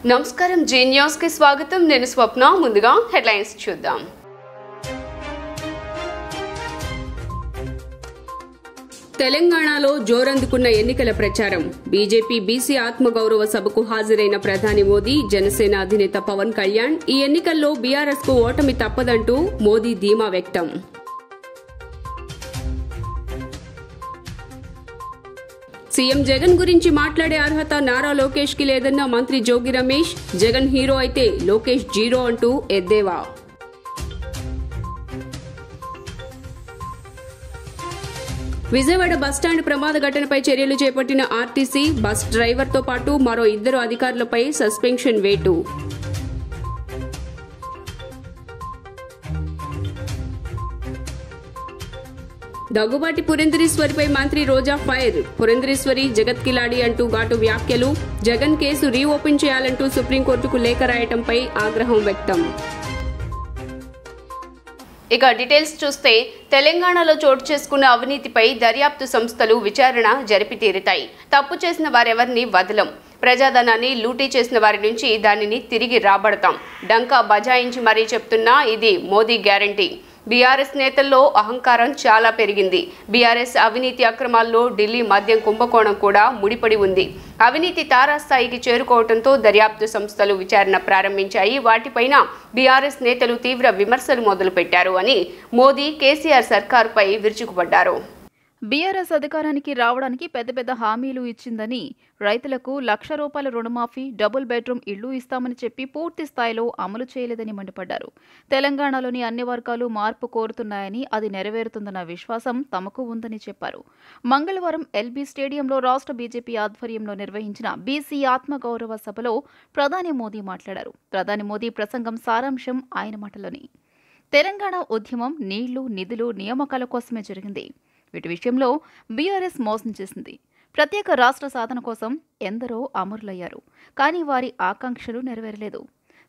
నమస్కారం G news కి స్వాగతం నేను స్వప్న ముందుగా హెడ్లైన్స్ చూద్దాం తెలంగాణలో జోరందుకున్న ఎన్నికల ప్రచారం బీజేపీ బీసీ ఆత్మగౌరవ సభకు హాజరైన ప్రధాని మోదీ జనసేన అధినేత పవన్ కళ్యాణ్ ఈ ఎన్నికల్లో బీఆర్ఎస్ కు ఓటమి తప్పదంటూ మోదీ ధీమా వ్యక్తం సీఎం జగన్ గురించి మాట్లాడే అర్హత నారా లోకేష్ కి లేదన్న మంత్రి జోగి రమేష్ జగన్ హీరో అయితే లోకేష్ జీరో అంటూ ఎద్దేవా విజయవాడ బస్టాండ్ ప్రమాద ఘటనపై చర్యలు చేపట్టిన ఆర్టీసీ బస్ డ్రైవర్ తో పాటు మరో 2 అధికారులపై సస్పెన్షన్ వేటు దగ్గుబాటి పురంధరేశ్వరిపై మంత్రి రోజా ఫైర్ పురంధరేశ్వరి జగత్ కిలాడి అంటూ ఘాటు వ్యాఖ్యలు జగన్ కేసు రీఓపెన్ చేయాలంటూ సుప్రీంకోర్టుకు లేఖ రాయటంపై ఆగ్రహం వ్యక్తం ఇక డీటెయిల్స్ చూస్తే తెలంగాణలో చోటు చేసుకున్న అవినీతిపై దర్యాప్తు సంస్థలు విచారణ జరిపి తీరుతాయి తప్పు చేసిన వారెవరిని వదలం ప్రజాధనాన్ని లూటీ చేసిన వారి నుంచి దానిని తిరిగి రాబడతాం డంకా బజాయించి మరీ చెప్తున్నా ఇది మోదీ గ్యారంటీ బీఆర్ఎస్ నేతల్లో అహంకారం చాలా పెరిగింది బీఆర్ఎస్ అవినీతి అక్రమాల్లో ఢిల్లీ మద్యం కుంభకోణం కూడా ముడిపడి ఉంది అవినీతి తారాస్థాయికి చేరుకోవడంతో దర్యాప్తు సంస్థలు విచారణ ప్రారంభించాయి వాటిపైన బీఆర్ఎస్ నేతలు తీవ్ర విమర్శలు మొదలుపెట్టారు అని మోదీ కేసీఆర్ సర్కారుపై విరుచుకుపడ్డారు బీఆర్ఎస్ అధికారానికి రావడానికి పెద్ద హామీలు ఇచ్చిందని రైతులకు ₹1,00,000 రుణమాఫీ డబుల్ బెడ్రూమ్ ఇళ్లు ఇస్తామని చెప్పి పూర్తి స్థాయిలో అమలు చేయలేదని మండిపడ్డారు తెలంగాణలోని అన్ని వర్గాలు మార్పు కోరుతున్నాయని అది నెరవేరుతుందన్న విశ్వాసం తమకు ఉందని చెప్పారు మంగళవారం ఎల్బీ స్టేడియంలో రాష్ట్ర బీజేపీ ఆధ్వర్యంలో నిర్వహించిన బీసీ ఆత్మగౌరవ సభలో ప్రధాని మోదీ మాట్లాడారు ప్రధాని మోదీ ప్రసంగం సారాంశం ఆయన మాటలోని తెలంగాణ ఉద్యమం నీళ్లు నిధులు నియామకాల కోసమే జరిగింది వీటి విషయంలో బీఆర్ఎస్ మోసం చేసింది ప్రత్యేక రాష్ట్ర సాధన కోసం ఎందరో అమరులయ్యారు కానీ వారి ఆకాంక్షలు నెరవేరలేదు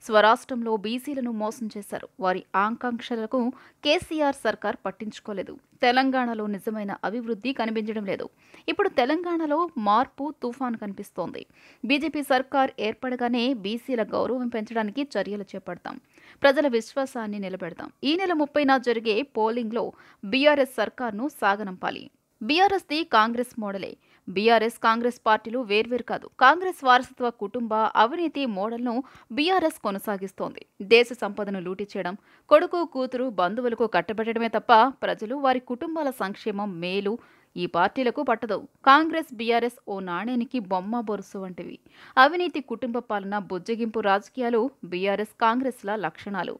స్వరాష్ట్రంలో బీసీలను మోసం చేశారు వారి ఆకాంక్షలకు కేసీఆర్ సర్కార్ పట్టించుకోలేదు తెలంగాణలో నిజమైన అభివృద్ధి కనిపించడం లేదు ఇప్పుడు తెలంగాణలో మార్పు తుఫాన్ కనిపిస్తోంది బీజేపీ సర్కార్ ఏర్పడగానే బీసీల గౌరవం పెంచడానికి చర్యలు చేపడతాం ప్రజల విశ్వాసాన్ని నిలబెడతాం ఈ నెల 30న జరిగే పోలింగ్లో బీఆర్ఎస్ సర్కార్ను సాగనంపాలి బీఆర్ఎస్ ది కాంగ్రెస్ మోడలే బీఆర్ఎస్ కాంగ్రెస్ పార్టీలు వేర్వేరు కాదు కాంగ్రెస్ వారసత్వ కుటుంబ అవినీతి మోడల్ను బీఆర్ఎస్ కొనసాగిస్తోంది దేశ సంపదను లూటీ చేయడం కొడుకు కూతురు బంధువులకు కట్టబెట్టడమే తప్ప ప్రజలు వారి కుటుంబాల సంక్షేమం మేలు ఈ పార్టీలకు పట్టదు కాంగ్రెస్ బీఆర్ఎస్ ఓ నాణేనికి బొమ్మ బొరుసు వంటివి అవినీతి కుటుంబ పాలన బుజ్జగింపు రాజకీయాలు బీఆర్ఎస్ కాంగ్రెస్ల లక్షణాలు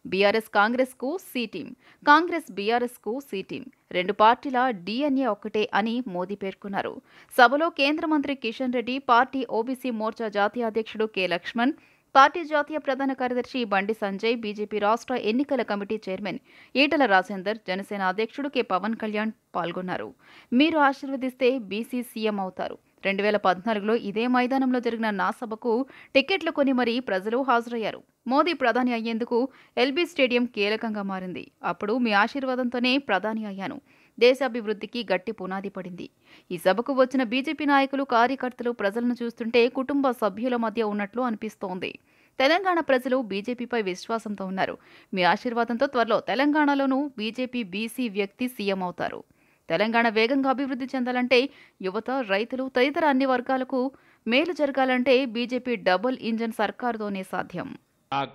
బీఆర్ఎస్ కాంగ్రెస్ కు సి టీం కాంగ్రెస్ బీఆర్ఎస్ కు సి టీం రెండు పార్టీల డిఎన్ఏ ఒక్కటే అని మోదీ పేర్కొన్నారు సభలో కేంద్ర మంత్రి కిషన్ రెడ్డి పార్టీ ఓబీసీ మోర్చా జాతీయ అధ్యక్షుడు కె లక్ష్మణ్ పార్టీ జాతీయ ప్రధాన కార్యదర్శి బండి సంజయ్ బీజేపీ రాష్ట్ర ఎన్నికల కమిటీ చైర్మన్ ఈటల రాజేందర్ జనసేన అధ్యక్షుడు కె పవన్ కళ్యాణ్ పాల్గొన్నారు మీరు ఆశీర్వదిస్తే బీసీ సీఎం అవుతారు 2014లో ఇదే మైదానంలో జరిగిన నా సభకు టికెట్లు కొని మరీ ప్రజలు హాజరయ్యారు మోదీ ప్రధాని అయ్యేందుకు ఎల్బీ స్టేడియం కీలకంగా మారింది అప్పుడు మీ ఆశీర్వాదంతోనే ప్రధాని అయ్యాను దేశాభివృద్ధికి గట్టి పునాది పడింది ఈ సభకు వచ్చిన బీజేపీ నాయకులు కార్యకర్తలు ప్రజలను చూస్తుంటే కుటుంబ సభ్యుల మధ్య ఉన్నట్లు అనిపిస్తోంది తెలంగాణ ప్రజలు బీజేపీపై విశ్వాసంతో ఉన్నారు మీ ఆశీర్వాదంతో త్వరలో తెలంగాణలోనూ బీజేపీ బీసీ వ్యక్తి సీఎం అవుతారు తెలంగాణ వేగంగా అభివృద్ధి చెందాలంటే యువత రైతులు తదితర అన్ని వర్గాలకు మేలు జరగాలంటే బీజేపీ డబుల్ ఇంజన్ సర్కారుతోనే సాధ్యం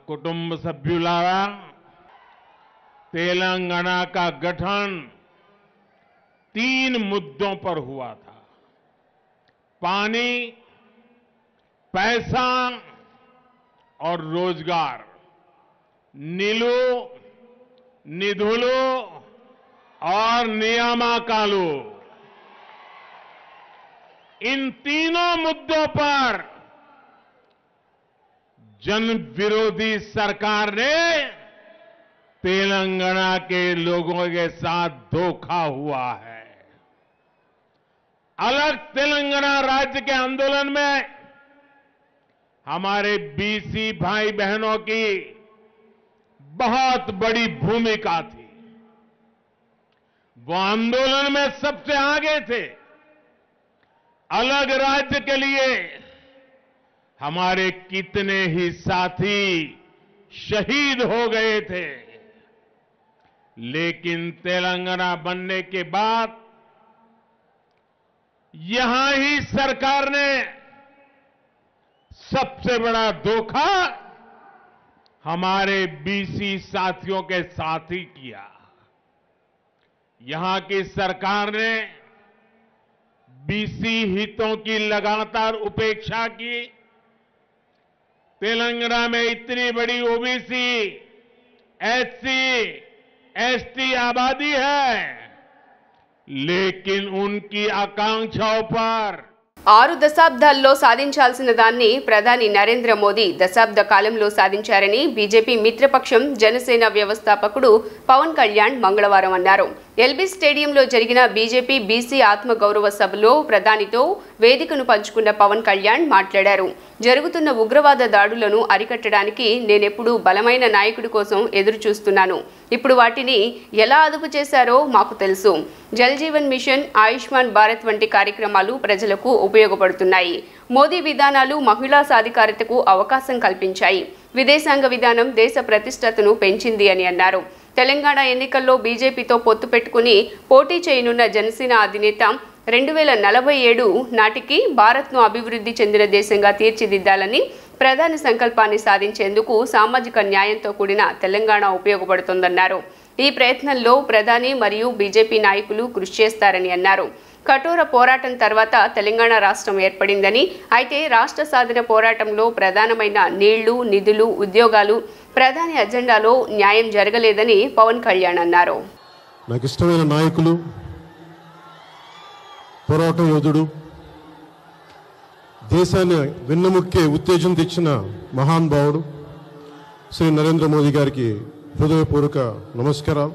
कुटुंब सभ्युलारा तेलंगाना का गठन 3 मुद्दों पर हुआ था पानी पैसा और रोजगार नीलू निधुलू और नियामकालू इन तीनों मुद्दों पर जन विरोधी सरकार ने तेलंगाना के लोगों के साथ धोखा हुआ है अलग तेलंगाना राज्य के आंदोलन में हमारे बीसी भाई बहनों की बहुत बड़ी भूमिका थी वो आंदोलन में सबसे आगे थे अलग राज्य के लिए हमारे कितने ही साथी शहीद हो गए थे, लेकिन तेलंगाना बनने के बाद यहां ही सरकार ने सबसे बड़ा धोखा हमारे बीसी साथियों के साथ ही किया। यहां की सरकार ने बीसी हितों की लगातार उपेक्षा की। तेलंगाना में इतनी बड़ी ओबीसी, एससी, एसटी आबादी है, लेकिन उनकी आकांक्षाओं पर 6 దశాబ్దాల్లో సాధించాల్సిన దాన్ని ప్రధాని నరేంద్ర మోదీ దశాబ్ద కాలంలో సాధించారని బీజేపీ మిత్రపక్షం జనసేన వ్యవస్థాపకుడు పవన్ కళ్యాణ్ మంగళవారం అన్నారు. ఎల్బీ స్టేడియంలో జరిగిన బీజేపీ బీసీ ఆత్మగౌరవ సభలో ప్రధానితో వేదికను పంచుకున్న పవన్ కళ్యాణ్ మాట్లాడారు. జరుగుతున్న ఉగ్రవాద దాడులను అరికట్టడానికి నేనెప్పుడూ బలమైన నాయకుడి కోసం ఎదురు చూస్తున్నాను. ఇప్పుడు వాటిని ఎలా అదుపు చేశారో మాకు తెలుసు. జల్ జీవన్ మిషన్, ఆయుష్మాన్ భారత్ వంటి కార్యక్రమాలు ప్రజలకు ఉపయోగపడుతున్నాయి. మోదీ విధానాలు మహిళా సాధికారతకు అవకాశం కల్పించాయి. విదేశాంగ విధానం దేశ ప్రతిష్టతను పెంచింది అని అన్నారు. తెలంగాణ ఎన్నికల్లో బీజేపీతో పొత్తు పెట్టుకుని పోటీ చేయనున్న జనసేన అధినేత 2047 నాటికి భారత్ను అభివృద్ధి చెందిన దేశంగా తీర్చిదిద్దాలని ప్రధాని సంకల్పాన్ని సాధించేందుకు సామాజిక న్యాయంతో కూడిన తెలంగాణ ఉపయోగపడుతుందన్నారు. ఈ ప్రయత్నంలో ప్రధాని మరియు బీజేపీ నాయకులు కృషి చేస్తారని అన్నారు. కఠోర పోరాటం తర్వాత తెలంగాణ రాష్ట్రం ఏర్పడిందని, అయితే రాష్ట్ర సాధన పోరాటంలో ప్రధానమైన నీళ్లు, నిధులు, ఉద్యోగాలు ప్రధాని అజెండాలో న్యాయం జరగలేదని పవన్ కళ్యాణ్ అన్నారు. నాకు ఇష్టమైన నాయకులు, పోరాట యోధుడు, దేశాన్ని వెన్నెముక్కే ఉత్తేజం తెచ్చిన మహానుభావుడు శ్రీ నరేంద్ర మోదీ గారికి హృదయపూర్వక నమస్కారాలు.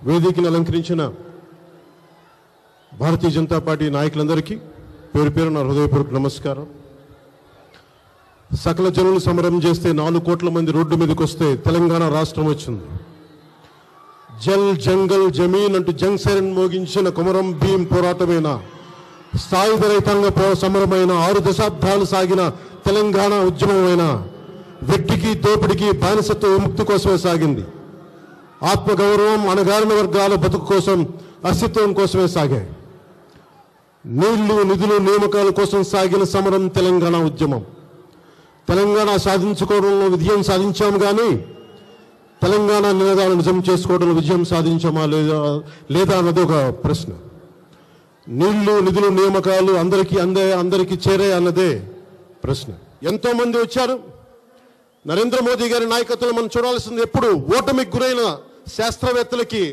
వేదికను అలంకరించిన భారతీయ జనతా పార్టీ నాయకులందరికీ పేరు పేరు నా హృదయపూర్వక నమస్కారం. సకల జనులు సమరం చేస్తే 4 కోట్ల మంది రోడ్డు మీదకి వస్తే తెలంగాణ రాష్ట్రం వచ్చింది. జల్, జంగల్, జమీన్ అంటూ జంగ్ సైరన్ మోగించిన కొమరం భీం పోరాటమైన, సాయుధ రైతాంగ సమరమైన, 6 దశాబ్దాలు సాగిన తెలంగాణ ఉద్యమమైన వెట్టికి, దోపిడికి, బానిసత్వ విముక్తి కోసమే సాగింది. ఆత్మగౌరవం, అణగారిన వర్గాల బతుకు కోసం, అస్తిత్వం కోసమే సాగాయి. నీళ్లు, నిధులు, నియామకాల కోసం సాగిన సమరం తెలంగాణ ఉద్యమం. తెలంగాణ సాధించుకోవడంలో విజయం సాధించాము, కానీ తెలంగాణ నినాదాలను నిజం చేసుకోవడంలో విజయం సాధించామా లేదా అన్నది ఒక ప్రశ్న. నీళ్లు, నిధులు, నియామకాలు అందరికీ చేరే అన్నదే ప్రశ్న. ఎంతో మంది వచ్చారు. నరేంద్ర మోదీ గారి నాయకత్వంలో మనం చూడాల్సింది ఎప్పుడు ఓటమికి గురైన శాస్త్రవేత్తలకి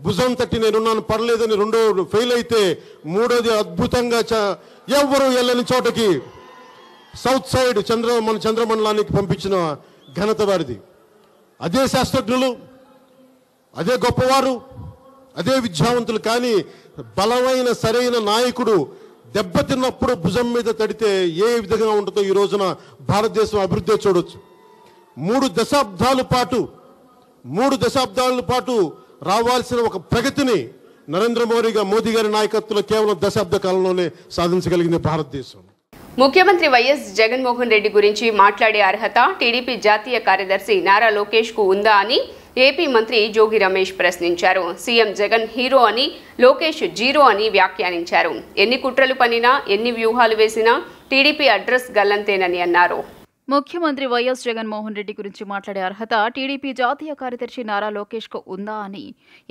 భుజం తట్టి నేనున్నాను, పర్లేదని, రెండో ఫెయిల్ అయితే మూడోది అద్భుతంగా ఎవరు వెళ్ళని చోటకి సౌత్ సైడ్ మన చంద్రమండలానికి పంపించిన ఘనత వారిది. అదే శాస్త్రజ్ఞులు, అదే గొప్పవారు, అదే విద్యావంతులు. కానీ బలమైన సరైన నాయకుడు దెబ్బతిన్నప్పుడు భుజం మీద తడితే ఏ విధంగా ఉంటుందో ఈ రోజున భారతదేశం అభివృద్ధి చూడొచ్చు. 3 దశాబ్దాల పాటు రావాల్సిన ఒక ప్రగతిని నరేంద్ర మోదీ గారి నాయకత్వంలో కేవలం దశాబ్ద కాలంలోనే సాధించగలిగింది భారతదేశం. ముఖ్యమంత్రి వైఎస్ జగన్మోహన్ రెడ్డి గురించి మాట్లాడే అర్హత టీడీపీ జాతీయ కార్యదర్శి నారా లోకేష్ కు ఉందా అని ఏపీ మంత్రి జోగి రమేష్ ప్రశ్నించారు. సీఎం జగన్ హీరో అని, లోకేష్ జీరో అని వ్యాఖ్యానించారు. ఎన్ని కుట్రలు పనినా, ఎన్ని వ్యూహాలు వేసినా టీడీపీ అడ్రస్ గల్లంతేనని అన్నారు. ముఖ్యమంత్రి వైఎస్ జగన్మోహన్ రెడ్డి గురించి మాట్లాడే అర్హత టీడీపీ జాతీయ కార్యదర్శి నారా లోకేష్ కు ఉందా అని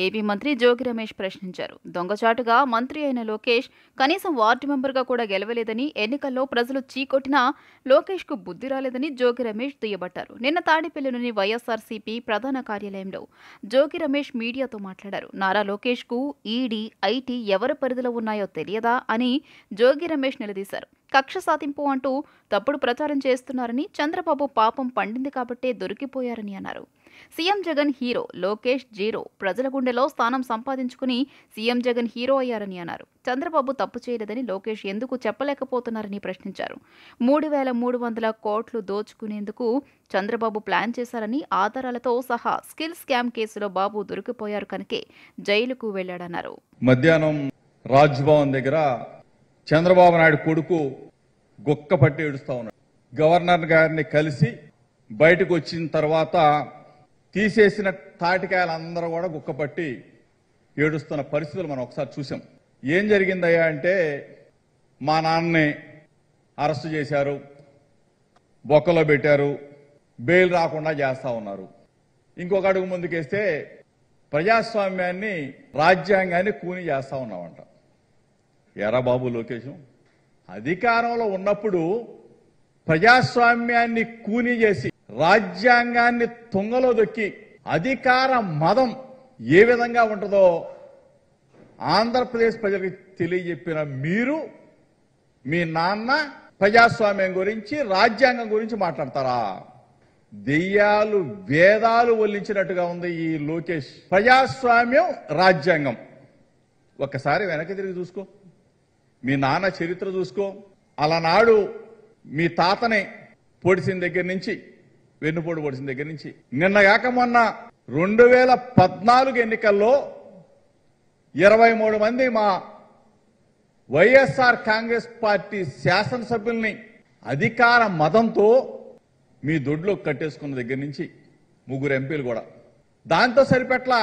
ఏపీ మంత్రి జోగి రమేష్ ప్రశ్నించారు. దొంగచాటుగా మంత్రి అయిన లోకేష్ కనీసం వార్డు మెంబర్గా కూడా గెలవలేదని, ఎన్నికల్లో ప్రజలు చీకొట్టినా లోకేష్ కు బుద్ధి రాలేదని జోగి రమేష్ దుయ్యబట్టారు. నిన్న తాడేపల్లిలోని వైఎస్ఆర్సీపీ ప్రధాన కార్యాలయంలో జోగి రమేష్ మీడియాతో మాట్లాడారు. నారా లోకేష్ కు ఈడీ, ఐటీ ఎవరి పరిధిలో ఉన్నాయో తెలియదా అని జోగి రమేష్ నిలదీశారు. కక్ష సాధింపు అంటూ తప్పుడు ప్రచారం చేస్తున్నారని, చంద్రబాబు పాపం పండింది కాబట్టే దొరికిపోయారని అన్నారు. CM Jagan hero, Lokesh zero. ప్రజల గుండెలో స్థానం సంపాదించుకుని సీఎం జగన్ హీరో అయ్యారని అన్నారు. చంద్రబాబు తప్పు చేయలేదని లోకేష్ ఎందుకు చెప్పలేకపోతున్నారని ప్రశ్నించారు. 3,300 కోట్లు దోచుకునేందుకు చంద్రబాబు ప్లాన్ చేశారని, ఆధారాలతో సహా స్కిల్ స్కామ్ కేసులో బాబు దొరికిపోయారు కనుకే జైలుకు వెళ్లాడన్నారు. మధ్యాహ్నం రాజ్భవన్ దగ్గర చంద్రబాబు నాయుడు కొడుకు గొక్క పట్టి ఏడుస్తా ఉన్నాడు. గవర్నర్ గారిని కలిసి బయటకు వచ్చిన తర్వాత తీసేసిన తాటికాయలందరూ కూడా గుక్కపట్టి ఏడుస్తున్న పరిస్థితులు మనం ఒకసారి చూసాం. ఏం జరిగిందయ్యా అంటే మా నాన్నని అరెస్టు చేశారు, బొక్కలో పెట్టారు, బెయిల్ రాకుండా చేస్తా ఉన్నారు. ఇంకొక అడుగు ముందుకేస్తే ప్రజాస్వామ్యాన్ని, రాజ్యాంగాన్ని కూని చేస్తా ఉన్నామంట. ఎరా బాబు లోకేశం, అధికారంలో ఉన్నప్పుడు ప్రజాస్వామ్యాన్ని కూని చేసి రాజ్యాంగాన్ని తుంగలో దొక్కి అధికార మదం ఏ విధంగా ఉంటుందో ఆంధ్రప్రదేశ్ ప్రజలకు తెలియజెప్పిన మీరు, మీ నాన్న ప్రజాస్వామ్యం గురించి, రాజ్యాంగం గురించి మాట్లాడతారా? దెయ్యాలు వేదాలు వల్లించినట్టుగా ఉంది ఈ లోకేష్. ప్రజాస్వామ్యం, రాజ్యాంగం ఒక్కసారి వెనక్కి తిరిగి చూసుకో, మీ నాన్న చరిత్ర చూసుకో. అలనాడు మీ తాతని పొడిసిన దగ్గర నుంచి, వెన్నుపోటు పొడిసిన దగ్గర నుంచి, నిన్నగాక మొన్న 2014 ఎన్నికల్లో 23 మంది మా వైఎస్ఆర్ కాంగ్రెస్ పార్టీ శాసనసభ్యుల్ని అధికార మదంతో మీ దొడ్లో కట్టేసుకున్న దగ్గర నుంచి 3 ఎంపీలు కూడా. దాంతో సరిపెట్ల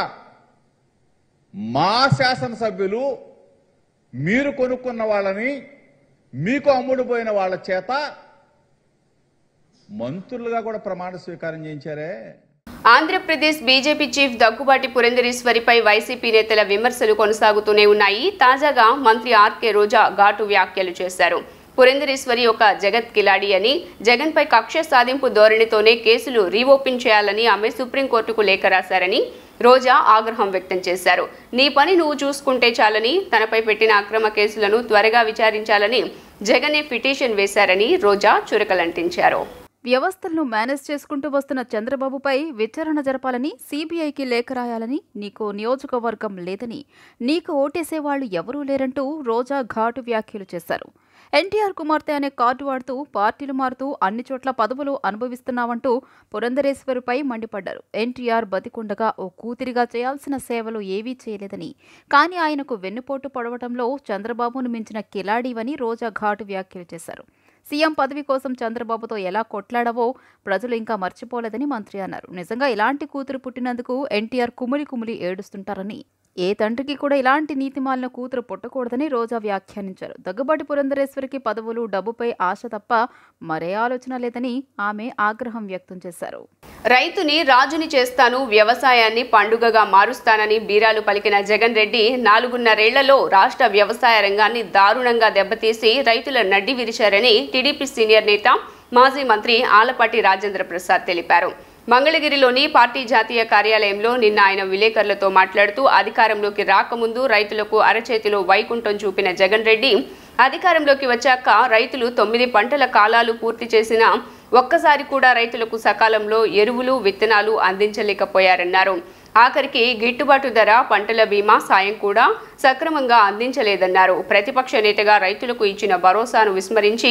మా శాసనసభ్యులు మీరు కొనుక్కున్న వాళ్ళని, మీకు అమ్ముడుపోయిన వాళ్ళ చేత మంత్రులుగా కూడా ప్రమాణ స్వీకారం చేయించారే. ఆంధ్రప్రదేశ్ బీజేపీ చీఫ్ దగ్గుబాటి పురంధరేశ్వరిపై వైసీపీ నేతల విమర్శలు కొనసాగుతూనే ఉన్నాయి. తాజాగా మంత్రి ఆర్కే రోజా ఘాటు వ్యాఖ్యలు చేశారు. పురంధరేశ్వరి ఒక జగత్ కిలాడి అని, జగన్పై కక్ష సాధింపు ధోరణితోనే కేసులు రీఓపెన్ చేయాలని ఆమె సుప్రీంకోర్టుకు లేఖ రాశారని రోజా ఆగ్రహం వ్యక్తం చేశారు. నీ పని నువ్వు చూసుకుంటే చాలని, తనపై పెట్టిన అక్రమ కేసులను త్వరగా విచారించాలని జగనే పిటిషన్ వేశారని రోజా చురకలంటించారు. వ్యవస్థలను మేనేజ్ చేసుకుంటూ వస్తున్న చంద్రబాబుపై విచారణ జరపాలని, సీబీఐకి లేఖ రాయాలని, నీకో నియోజకవర్గం లేదని, నీకు ఓటేసేవాళ్లు ఎవరూ లేరంటూ రోజా ఘాటు వ్యాఖ్యలు చేశారు. ఎన్టీఆర్ కుమార్తె అనే కార్డు వాడుతూ పార్టీలు మారుతూ అన్ని చోట్ల పదవులు అనుభవిస్తున్నావంటూ పురంధరేశ్వరిపై మండిపడ్డారు. ఎన్టీఆర్ బతికుండగా ఓ కూతురిగా చేయాల్సిన సేవలు ఏవీ చేయలేదని, కానీ ఆయనకు వెన్నుపోటు పొడవటంలో చంద్రబాబును మించిన కిలాడీవని రోజా ఘాటు వ్యాఖ్యలు చేశారు. సీఎం పదవి కోసం చంద్రబాబుతో ఎలా కొట్లాడావో ప్రజలు ఇంకా మర్చిపోలేదని మంత్రి అన్నారు. నిజంగా ఇలాంటి కూతురు పుట్టినందుకు ఎన్టీఆర్ కుమిలి కుమిలి ఏడుస్తుంటారని, ఏ తండ్రికి కూడా ఇలాంటి నీతిమాలిన కూతురు పుట్టకూడదని రోజా వ్యాఖ్యానించారు. దగ్గుబాటి పురంధరేశ్వరికి పదవులు, డబ్బుపై ఆశ తప్ప మరే ఆలోచన లేదని ఆమె ఆగ్రహం వ్యక్తం చేశారు. రైతుని రాజుని చేస్తాను, వ్యవసాయాన్ని పండుగగా మారుస్తానని బీరాలు పలికిన జగన్ రెడ్డి 4.5 రాష్ట్ర వ్యవసాయ రంగాన్ని దారుణంగా దెబ్బతీసి రైతుల నడ్డి విరిచారని టీడీపీ సీనియర్ నేత, మాజీ మంత్రి ఆలపాటి రాజేంద్ర ప్రసాద్ తెలిపారు. మంగళగిరిలోని పార్టీ జాతీయ కార్యాలయంలో నిన్న ఆయన విలేకరులతో మాట్లాడుతూ, అధికారంలోకి రాకముందు రైతులకు అరచేతిలో వైకుంఠం చూపిన జగన్ రెడ్డి అధికారంలోకి వచ్చాక రైతులు 9 పంటల కాలాలు పూర్తి చేసినా ఒక్కసారి కూడా రైతులకు సకాలంలో ఎరువులు, విత్తనాలు అందించలేకపోయారన్నారు. ఆఖరికి గిట్టుబాటు ధర, పంటల బీమా సాయం కూడా సక్రమంగా అందించలేదన్నారు. ప్రతిపక్ష నేతగా రైతులకు ఇచ్చిన భరోసాను విస్మరించి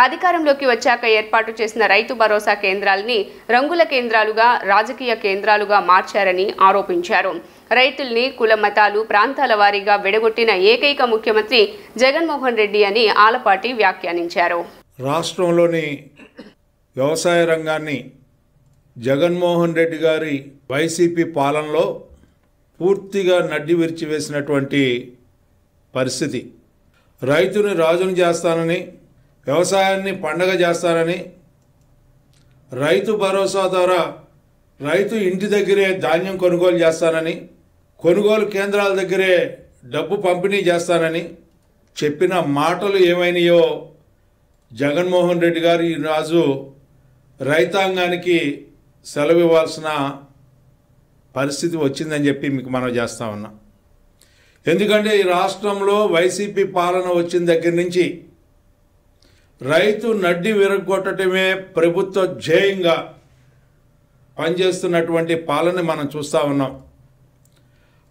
అధికారంలోకి వచ్చాక ఏర్పాటు చేసిన రైతు భరోసా కేంద్రాలని రంగుల కేంద్రాలుగా, రాజకీయ కేంద్రాలుగా మార్చారని ఆరోపించారు. రైతుల్ని కుల, మతాలు, ప్రాంతాల వారీగా విడగొట్టిన ఏకైక ముఖ్యమంత్రి జగన్మోహన్ రెడ్డి అని ఆలపాటి వ్యాఖ్యానించారు. రాష్ట్రంలోని వ్యవసాయ రంగాన్ని జగన్మోహన్ రెడ్డి గారి వైసీపీ పాలనలో పూర్తిగా నడ్డి విరిచివేసినటువంటి పరిస్థితి. రైతుని రాజును చేస్తానని, వ్యవసాయాన్ని పండగ చేస్తానని, రైతు భరోసా ద్వారా రైతు ఇంటి దగ్గరే ధాన్యం కొనుగోలు చేస్తానని, కొనుగోలు కేంద్రాల దగ్గరే డబ్బు పంపిణీ చేస్తానని చెప్పిన మాటలు ఏమైనాయో జగన్మోహన్ రెడ్డి గారు ఈరోజు రైతాంగానికి సెలవు ఇవ్వాల్సిన పరిస్థితి వచ్చిందని చెప్పి మీకు మనం చేస్తా ఉన్నాం. ఎందుకంటే ఈ రాష్ట్రంలో వైసీపీ పాలన వచ్చిన దగ్గర నుంచి రైతు నడ్డి విరగొట్టడమే ప్రభుత్వ ధ్యేయంగా పనిచేస్తున్నటువంటి పాలన మనం చూస్తూ ఉన్నాం.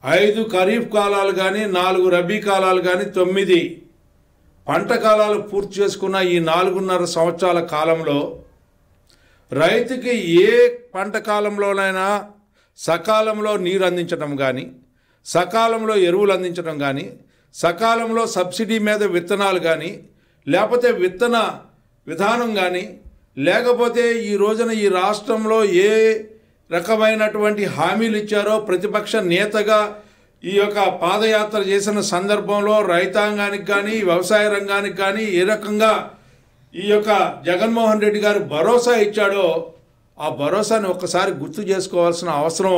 5 ఖరీఫ్ కాలాలు కానీ, 4 రబీ కాలాలు కానీ, 9 పంట కాలాలు పూర్తి చేసుకున్న ఈ 4.5 సంవత్సరాల కాలంలో రైతుకి ఏ పంట కాలంలోనైనా సకాలంలో నీరు అందించడం కానీ, సకాలంలో ఎరువులు అందించడం కానీ, సకాలంలో సబ్సిడీ మీద విత్తనాలు కానీ, లేకపోతే విత్తన విధానం కానీ, లేకపోతే ఈ రోజున ఈ రాష్ట్రంలో ఏ రకమైనటువంటి హామీలు ఇచ్చారో ప్రతిపక్ష నేతగా ఈ యొక్క పాదయాత్ర చేసిన సందర్భంలో రైతాంగానికి కానీ వ్యవసాయ రంగానికి కానీ ఏ రకంగా ఈ యొక్క జగన్మోహన్ రెడ్డి గారు భరోసా ఇచ్చాడో ఆ భరోసాని ఒక్కసారి గుర్తు చేసుకోవాల్సిన అవసరం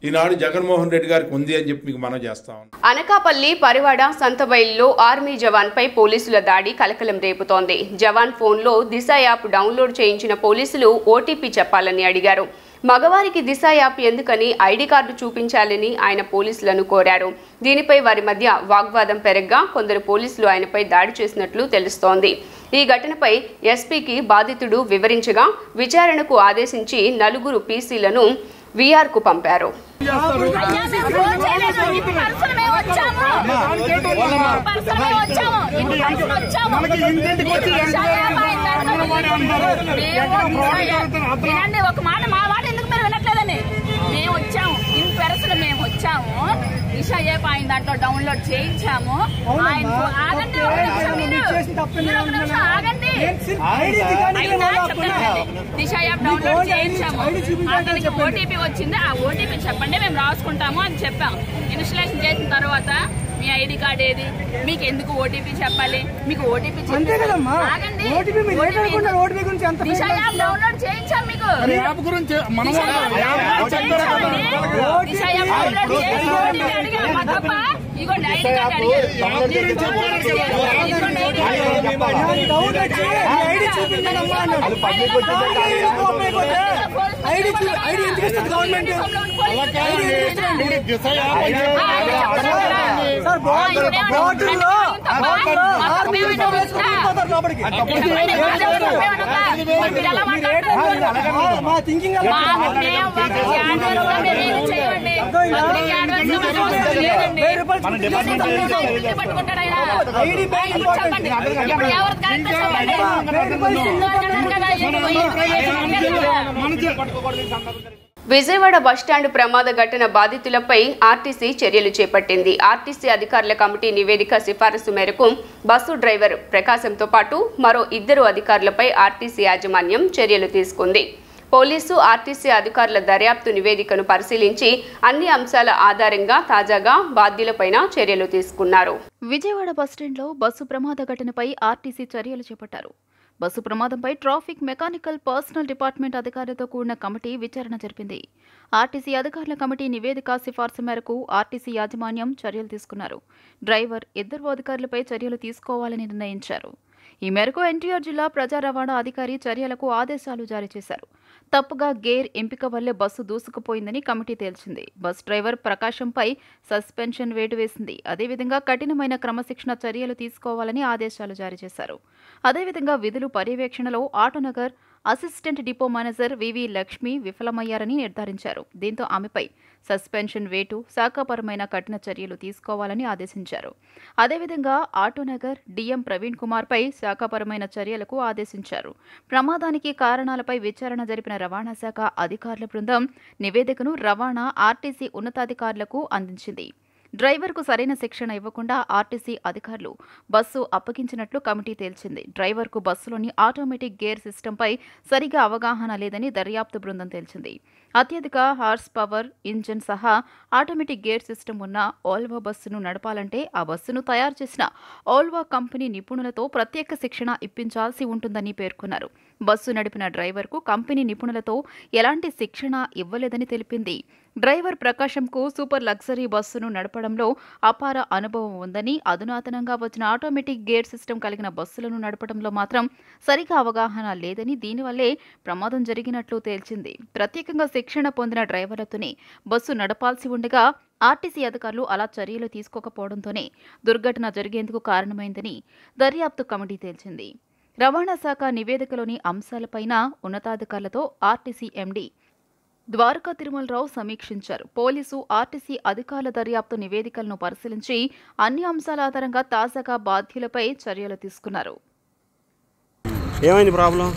ఈనాడు జగన్మోహన్ రెడ్డి గారికి ఉంది అని చెప్పి మీకు మనం చేస్తాం. అనకాపల్లి పరివాడ సంతబైల్లో ఆర్మీ జవాన్పై పోలీసుల దాడి కలకలం రేపుతోంది. జవాన్ ఫోన్లో దిశ యాప్ డౌన్లోడ్ చేయించిన పోలీసులు ఓటీపీ చెప్పాలని అడిగారు. మగవారికి దిశ యాప్ ఎందుకని ఐడి కార్డు చూపించాలని ఆయన పోలీసులను కోరారు. దీనిపై వారి మధ్య వాగ్వాదం పెరగ్గా కొందరు పోలీసులు ఆయనపై దాడి చేసినట్లు తెలుస్తోంది. ఈ ఘటనపై ఎస్పీకి బాధితుడు వివరించగా విచారణకు ఆదేశించి 4 పీసీలను వీఆర్కు పంపారు. ఒక మాట మా మాట ఎందుకు మీరు వినట్లేదని మేము వచ్చాము. ఇన్ పెరసలు మేము వచ్చాము. దిశ యాప్ ఆయన దాంట్లో డౌన్లోడ్ చేయించాము. ఆగండి దిశ యాప్ డౌన్లోడ్ చేయించాము. అతనికి ఓటీపీ వచ్చింది. ఆ ఓటీపీ చెప్పండి మేము రాసుకుంటాము అని చెప్పాం. ఇన్స్టలేషన్ చేసిన తర్వాత మీ ఐడి కార్డ్ ఏది, మీకు ఎందుకు ఓటీపీ చెప్పాలి, మీకు ఓటీపీ ఆగండి. దిశ యాప్ డౌన్లోడ్ చేయించాం. మీకు దిశ యాప్ డౌన్లోడ్ చేసి అడిగాం తప్ప ఇగోండి ఐడి కార్డ్ విజయవాడ బస్టాండ్ ప్రమాద ఘటన బాధితులపై ఆర్టీసీ చర్యలు చేపట్టింది. ఆర్టీసీ అధికారుల కమిటీ నివేదిక సిఫారసు మేరకు బస్సు డ్రైవర్ ప్రకాశంతో పాటు మరో 2 అధికారులపై ఆర్టీసీ యాజమాన్యం చర్యలు తీసుకుంది. పోలీసు ఆర్టీసీ అధికారుల దర్యాప్తు నివేదికను పరిశీలించి అన్ని అంశాల ఆధారంగా తాజాగా బాధ్యులపైన చర్యలు తీసుకున్నారు. విజయవాడ బస్టాండ్లో బస్సు ప్రమాద ఘటనపై ఆర్టీసీ చర్యలు చేపట్టారు. బస్సు ప్రమాదంపై ట్రాఫిక్ మెకానికల్ పర్సనల్ డిపార్ట్మెంట్ అధికారులతో కూడిన కమిటీ విచారణ జరిపింది. ఆర్టీసీ అధికారుల కమిటీ నివేదిక సిఫార్సు మేరకు ఆర్టీసీ యాజమాన్యం చర్యలు తీసుకున్నారు. డ్రైవర్ 2 అధికారులపై చర్యలు తీసుకోవాలని నిర్ణయించారు. ఈ మేరకు ఎన్టీఆర్ జిల్లా ప్రజా రవాణా అధికారి చర్యలకు ఆదేశాలు జారీ చేశారు. తప్పుగా గేర్ ఎంపిక వల్లే బస్సు దూసుకుపోయిందని కమిటీ తేల్చింది. బస్ డ్రైవర్ ప్రకాశంపై సస్పెన్షన్ వేటు వేసింది. అదేవిధంగా కఠినమైన క్రమశిక్షణ చర్యలు తీసుకోవాలని ఆదేశాలు జారీ చేశారు. అదేవిధంగా విధులు పర్యవేక్షణలో ఆటోనగర్ అసిస్టెంట్ డిపో మేనేజర్ వివి లక్ష్మి విఫలమయ్యారని నిర్ధారించారు. దీంతో ఆమెపై సస్పెన్షన్ వేటు, శాఖాపరమైన కఠిన చర్యలు తీసుకోవాలని ఆదేశించారు. అదేవిధంగా ఆటోనగర్ డిఎం ప్రవీణ్ కుమార్పై శాఖాపరమైన చర్యలకు ఆదేశించారు. ప్రమాదానికి కారణాలపై విచారణ జరిపిన రవాణా శాఖ అధికారుల బృందం నివేదికను రవాణా ఆర్టీసీ ఉన్నతాధికారులకు అందించింది. డ్రైవర్కు సరైన శిక్షణ ఇవ్వకుండా ఆర్టీసీ అధికారులు బస్సు అప్పగించినట్లు కమిటీ తేల్చింది. డ్రైవర్కు బస్సులోని ఆటోమేటిక్ గేర్ సిస్టంపై సరిగా అవగాహన లేదని దర్యాప్తు బృందం తేల్చింది. అత్యధిక హార్స్ పవర్ ఇంజిన్ సహా ఆటోమేటిక్ గేర్ సిస్టమ్ ఉన్న ఓల్వో బస్సును నడపాలంటే ఆ బస్సును తయారు చేసిన ఓల్వో కంపెనీ నిపుణులతో ప్రత్యేక శిక్షణ ఇప్పించాల్సి ఉంటుందని పేర్కొన్నారు. బస్సు నడిపిన డ్రైవర్కు కంపెనీ నిపుణులతో ఎలాంటి శిక్షణ ఇవ్వలేదని తెలిపింది. డ్రైవర్ ప్రకాశంకు సూపర్ లగ్జరీ బస్సును నడపడంలో అపార అనుభవం ఉందని, అధునాతనంగా వచ్చిన ఆటోమేటిక్ గేర్ సిస్టమ్ కలిగిన బస్సులను నడపడంలో మాత్రం సరిగా అవగాహన లేదని, దీనివల్లే ప్రమాదం జరిగినట్లు తేల్చింది. ప్రత్యేకంగా శిక్షణ పొందిన డ్రైవర్లతోనే బస్సు నడపాల్సి ఉండగా ఆర్టీసీ అధికారులు అలా చర్యలు తీసుకోకపోవడంతోనే దుర్ఘటన జరిగేందుకు కారణమైందని దర్యాప్తు కమిటీ తేల్చింది. రవాణా శాఖ నివేదికలోని అంశాలపైన ఉన్నతాధికారులతో ఆర్టీసీ ఎండీ ద్వారకా తిరుమలరావు సమీక్షించారు. పోలీసు ఆర్టీసీ అధికారుల దర్యాప్తు నివేదికలను పరిశీలించి అన్ని అంశాల ఆధారంగా తాజాగా బాధ్యులపై చర్యలు తీసుకున్నారు. ఏమైంది ప్రాబ్లం?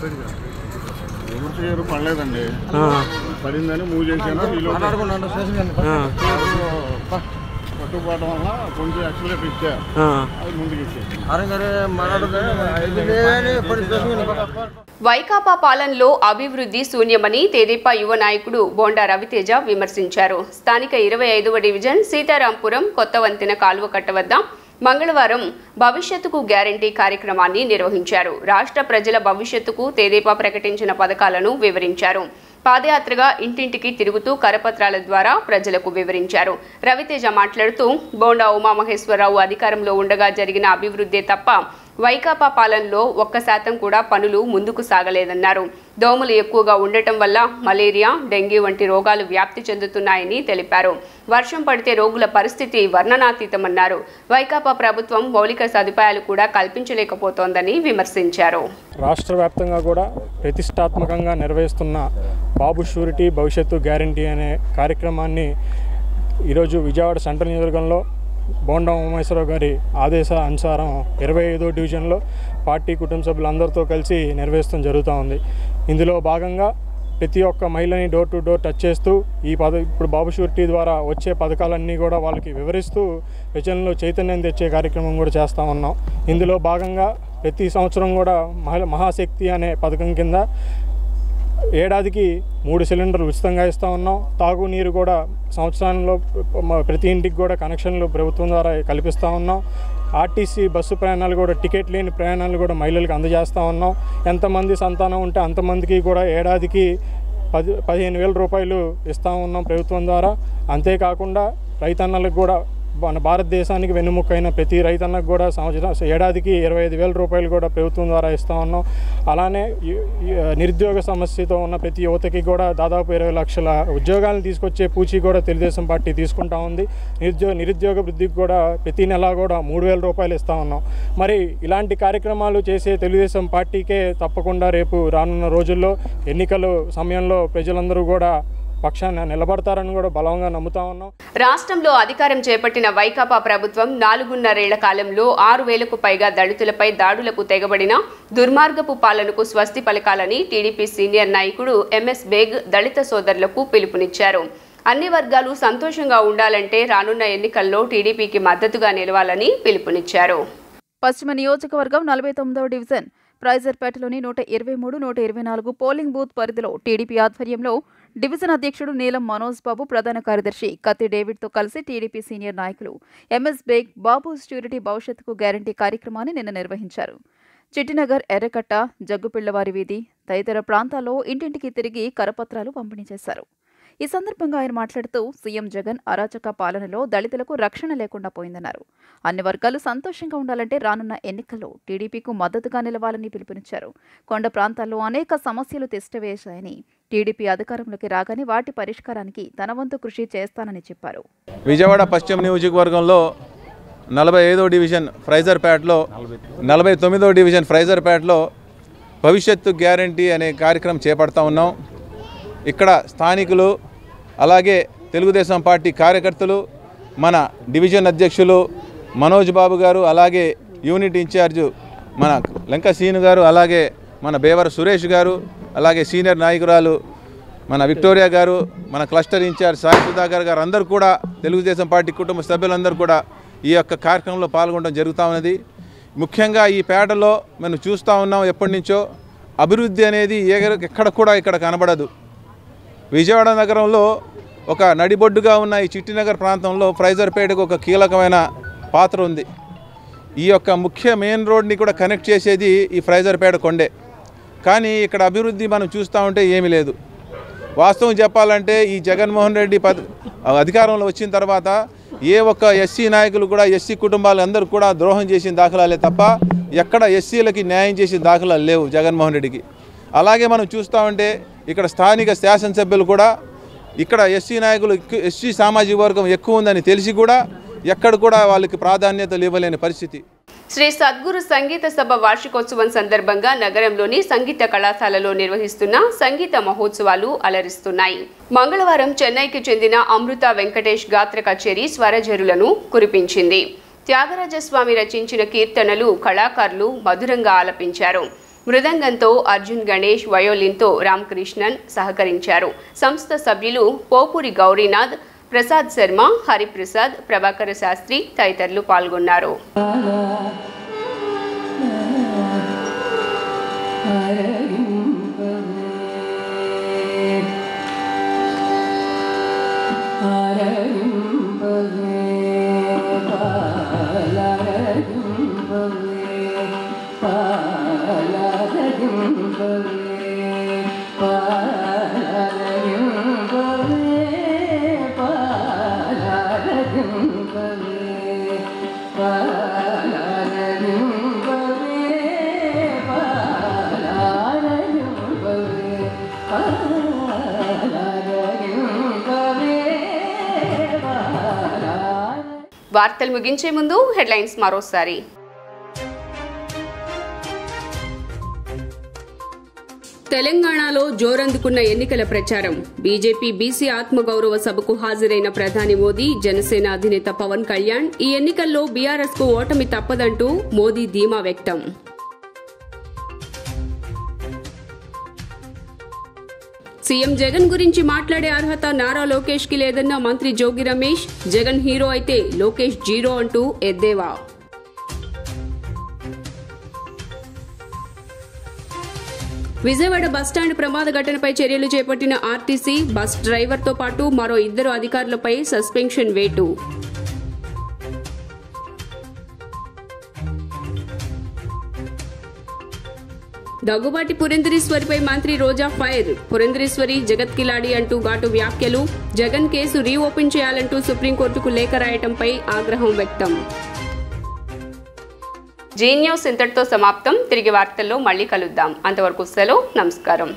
పడలేదండి, పడిందని మూవ్ చేశాను. పట్టుకుపోవడం వల్ల కొంచెం ఎక్సలేటర్ ఇచ్చా అది ముందుకు ఇచ్చేది. వైకాపా పాలనలో అభివృద్ధి శూన్యమని తెదేపా యువ నాయకుడు బోండా రవితేజ విమర్శించారు. స్థానిక 25వ డివిజన్ సీతారాంపురం కొత్త వంతెన కాలువ కట్ట వద్ద మంగళవారం భవిష్యత్తుకు గ్యారంటీ కార్యక్రమాన్ని నిర్వహించారు. రాష్ట్ర ప్రజల భవిష్యత్తుకు తెదేపా ప్రకటించిన పథకాలను వివరించారు. పాదయాత్రగా ఇంటింటికి తిరుగుతూ కరపత్రాల ద్వారా ప్రజలకు వివరించారు. రవితేజ మాట్లాడుతూ బోండా ఉమామహేశ్వరరావు అధికారంలో ఉండగా జరిగిన అభివృద్ధే తప్ప వైకాపా పాలనలో 1% కూడా పనులు ముందుకు సాగలేదన్నారు. దోమలు ఎక్కువగా ఉండటం వల్ల మలేరియా, డెంగీ వంటి రోగాలు వ్యాప్తి చెందుతున్నాయని తెలిపారు. వర్షం పడితే రోగుల పరిస్థితి వర్ణనాతీతమన్నారు. వైకాపా ప్రభుత్వం మౌలిక సదుపాయాలు కూడా కల్పించలేకపోతోందని విమర్శించారు. రాష్ట్ర వ్యాప్తంగా కూడా ప్రతిష్టాత్మకంగా నిర్వహిస్తున్న బాబు షూరిటీ భవిష్యత్తు గ్యారంటీ అనే కార్యక్రమాన్ని ఈరోజు విజయవాడ సెంట్రల్ నియోజకవర్గంలో బోండా ఉమేశ్వరరావు గారి ఆదేశ అనుసారం 25వ డివిజన్లో పార్టీ కుటుంబ సభ్యులందరితో కలిసి నిర్వహించడం జరుగుతూ ఉంది. ఇందులో భాగంగా ప్రతి ఒక్క మహిళని డోర్ టు డోర్ టచ్ చేస్తూ ఇప్పుడు బాబు షూరిటీ ద్వారా వచ్చే పథకాలన్నీ కూడా వాళ్ళకి వివరిస్తూ ప్రజల్లో చైతన్యం తెచ్చే కార్యక్రమం కూడా చేస్తూ ఉన్నాం. ఇందులో భాగంగా ప్రతి సంవత్సరం కూడా మహాశక్తి అనే పథకం కింద ఏడాదికి 3 సిలిండర్లు ఉచితంగా ఇస్తూ ఉన్నాం. తాగునీరు కూడా సంవత్సరంలో ప్రతి ఇంటికి కూడా కనెక్షన్లు ప్రభుత్వం ద్వారా కల్పిస్తూ ఉన్నాం. ఆర్టీసీ బస్సు ప్రయాణాలు కూడా టికెట్ లేని ప్రయాణాలు కూడా మహిళలకు అందజేస్తూ ఉన్నాం. ఎంతమంది సంతానం ఉంటే అంతమందికి కూడా ఏడాదికి 15,000 రూపాయలు ఇస్తూ ఉన్నాం ప్రభుత్వం ద్వారా. అంతేకాకుండా రైతన్నలకు కూడా మన భారతదేశానికి వెన్నుముక్కైన ప్రతి రైతన్నకు కూడా ఏడాదికి 25,000 రూపాయలు కూడా ప్రభుత్వం ద్వారా ఇస్తూ ఉన్నాం. అలానే నిరుద్యోగ సమస్యతో ఉన్న ప్రతి యువతకి కూడా దాదాపు 20 లక్షల ఉద్యోగాలను తీసుకొచ్చే పూచి కూడా తెలుగుదేశం పార్టీ తీసుకుంటా ఉంది. నిరుద్యోగ వృద్ధికి కూడా ప్రతి నెల కూడా 3,000 రూపాయలు ఇస్తూ ఉన్నాం. మరి ఇలాంటి కార్యక్రమాలు చేసే తెలుగుదేశం పార్టీకే తప్పకుండా రేపు రానున్న రోజుల్లో ఎన్నికల సమయంలో ప్రజలందరూ కూడా పక్షాన నిలబడతారని కూడా బలంగా నమ్ముతా ఉన్నాం. రాష్ట్రంలో అధికారం చేపట్టిన వైకాపా ప్రభుత్వం 4.5 కాలంలో 6,000కు పైగా దళితులపై దాడులకు తెగబడిన దుర్మార్గపు పాలనకు స్వస్తి పలకాలని టీడీపీ సీనియర్ నాయకుడు ఎంఎస్ బేగ్ దళిత సోదరులకు పిలుపునిచ్చారు. అన్ని వర్గాలు సంతోషంగా ఉండాలంటే రానున్న ఎన్నికల్లో టీడీపీకి మద్దతుగా నిలవాలని పిలుపునిచ్చారు. పశ్చిమ నియోజకవర్గం 49వ డివిజన్ ప్రైజర్పేటలోని 123, 124 పోలింగ్ బూత్ పరిధిలో టీడీపీ ఆధ్వర్యంలో డివిజన్ అధ్యక్షుడు నీలం మనోజ్ బాబు, ప్రధాన కార్యదర్శి కత్తి డేవిడ్తో కలిసి టీడీపీ సీనియర్ నాయకులు ఎంఎస్ బేగ్ బాబు ష్యూరిటీ భవిష్యత్తుకు గ్యారంటీ కార్యక్రమాన్ని నిన్న నిర్వహించారు. చిట్టినగర్, ఎర్రకట్ట, జగ్గుపిళ్లవారి వీధి తదితర ప్రాంతాల్లో ఇంటింటికి తిరిగి కరపత్రాలు పంపిణీ చేశారు. ఈ సందర్భంగా ఆయన మాట్లాడుతూ సీఎం జగన్ అరాచక పాలనలో దళితులకు రక్షణ లేకుండా పోయిందన్నారు. అన్ని వర్గాలు సంతోషంగా ఉండాలంటే రానున్న ఎన్నికల్లో టీడీపీకు మద్దతుగా నిలవాలని పిలుపునిచ్చారు. కొండ ప్రాంతాల్లో అనేక సమస్యలు తిష్టవేశాయని, టీడీపీ అధికారంలోకి రాగానే వాటి పరిష్కారానికి తన వంతు కృషి చేస్తానని చెప్పారు. విజయవాడ పశ్చిమ నియోజకవర్గంలో 45వ డివిజన్ ఫ్రైజర్పేటలో 49వ డివిజన్ ఫ్రైజర్పేటలో భవిష్యత్తు గ్యారంటీ అనే కార్యక్రమం చేపడతా ఉన్నాం. ఇక్కడ స్థానికులు, అలాగే తెలుగుదేశం పార్టీ కార్యకర్తలు, మన డివిజన్ అధ్యక్షులు మనోజ్ బాబు గారు, అలాగే యూనిట్ ఇన్ఛార్జు మన లంక సీను గారు, అలాగే మన బేవర సురేష్ గారు, అలాగే సీనియర్ నాయకురాలు మన విక్టోరియా గారు, మన క్లస్టర్ ఇన్ఛార్జ్ సాయి సుధాకర్ గారు అందరూ కూడా తెలుగుదేశం పార్టీ కుటుంబ సభ్యులందరూ కూడా ఈ యొక్క కార్యక్రమంలో పాల్గొనడం జరుగుతూ ఉన్నది. ముఖ్యంగా ఈ పేటలో మనం చూస్తూ ఉన్నాం, ఎప్పటి నుంచో అభివృద్ధి అనేది ఎక్కడ కూడా ఇక్కడ కనబడదు. విజయవాడ నగరంలో ఒక నడిబొడ్డుగా ఉన్న ఈ చిట్టినగర్ ప్రాంతంలో ఫ్రైజర్పేటకు ఒక కీలకమైన పాత్ర ఉంది. ఈ యొక్క ముఖ్య మెయిన్ రోడ్ని కూడా కనెక్ట్ చేసేది ఈ ఫ్రైజర్పేట కొండే. కానీ ఇక్కడ అభివృద్ధి మనం చూస్తూ ఉంటే ఏమీ లేదు. వాస్తవం చెప్పాలంటే ఈ జగన్మోహన్ రెడ్డి అధికారంలో వచ్చిన తర్వాత ఏ ఒక్క ఎస్సీ నాయకులు కూడా ఎస్సీ కుటుంబాలందరూ కూడా ద్రోహం చేసిన దాఖలాలే తప్ప ఎక్కడ ఎస్సీలకి న్యాయం చేసిన దాఖలాలు లేవు జగన్మోహన్ రెడ్డికి. అలాగే మనం చూస్తూ ఉంటే ఇక్కడ స్థానిక శాసనసభ్యులు కూడా ఇక్కడ ఎస్సీ నాయకులు, ఎస్సీ సామాజిక వర్గం ఎక్కువ ఉందని తెలిసి కూడా ఎక్కడ కూడా వాళ్ళకి ప్రాధాన్యతలు ఇవ్వలేని పరిస్థితి. శ్రీ సద్గురు సంగీత సభ వార్షికోత్సవం సందర్భంగా నగరంలోని సంగీత కళాశాలలో నిర్వహిస్తున్న సంగీత మహోత్సవాలు అలరిస్తున్నాయి. మంగళవారం చెన్నైకి చెందిన అమృత వెంకటేష్ గాత్ర కచేరీ స్వరజరులను కురిపించింది. త్యాగరాజస్వామి రచించిన కీర్తనలు కళాకారులు మధురంగా ఆలపించారు. మృదంగంతో అర్జున్ గణేష్, వయోలిన్తో రామకృష్ణన్ సహకరించారు. సంస్థ సభ్యులు పోపూరి గౌరీనాథ్, ప్రసాద్ శర్మ, హరిప్రసాద్, ప్రభాకర శాస్త్రి తదితరులు పాల్గొన్నారు. వార్తలు ముగించే ముందు హెడ్లైన్స్ మరోసారి. తెలంగాణలో జోరందుకున్న ఎన్నికల ప్రచారం. బీజేపీ బీసీ ఆత్మగౌరవ సభకు హాజరైన ప్రధాని మోదీ, జనసేన అధినేత పవన్ కళ్యాణ్ ఈ ఎన్నికల్లో బీఆర్ఎస్ కు ఓటమి తప్పదంటూ మోదీ ధీమా వ్యక్తం. సీఎం జగన్ గురించి మాట్లాడే అర్హత నారా లోకేష్ కి లేదన్న మంత్రి జోగి రమేష్. జగన్ హీరో అయితే లోకేష్ జీరో అంటూ ఎద్దేవా. విజయవాడ బస్టాండ్ ప్రమాద ఘటనపై చర్యలు చేపట్టిన ఆర్టీసీ. బస్ డ్రైవర్తో పాటు మరో 2 అధికారులపై సస్పెన్షన్ వేటు. దగ్గుబాటి పురంధరేశ్వరిపై మంత్రి రోజా ఫైర్. పురంధరేశ్వరి జగత్ కిలాడి అంటూ ఘాటు వ్యాఖ్యలు. జగన్ కేసు రీఓపెన్ చేయాలంటూ సుప్రీంకోర్టుకు లేఖ రాయటంపై ఆగ్రహం వ్యక్తం. జీ న్యూస్ ఇంతటితో సమాప్తం. తిరిగి వార్తల్లో మళ్లీ కలుద్దాం. అంతవరకు సెలవు. నమస్కారం.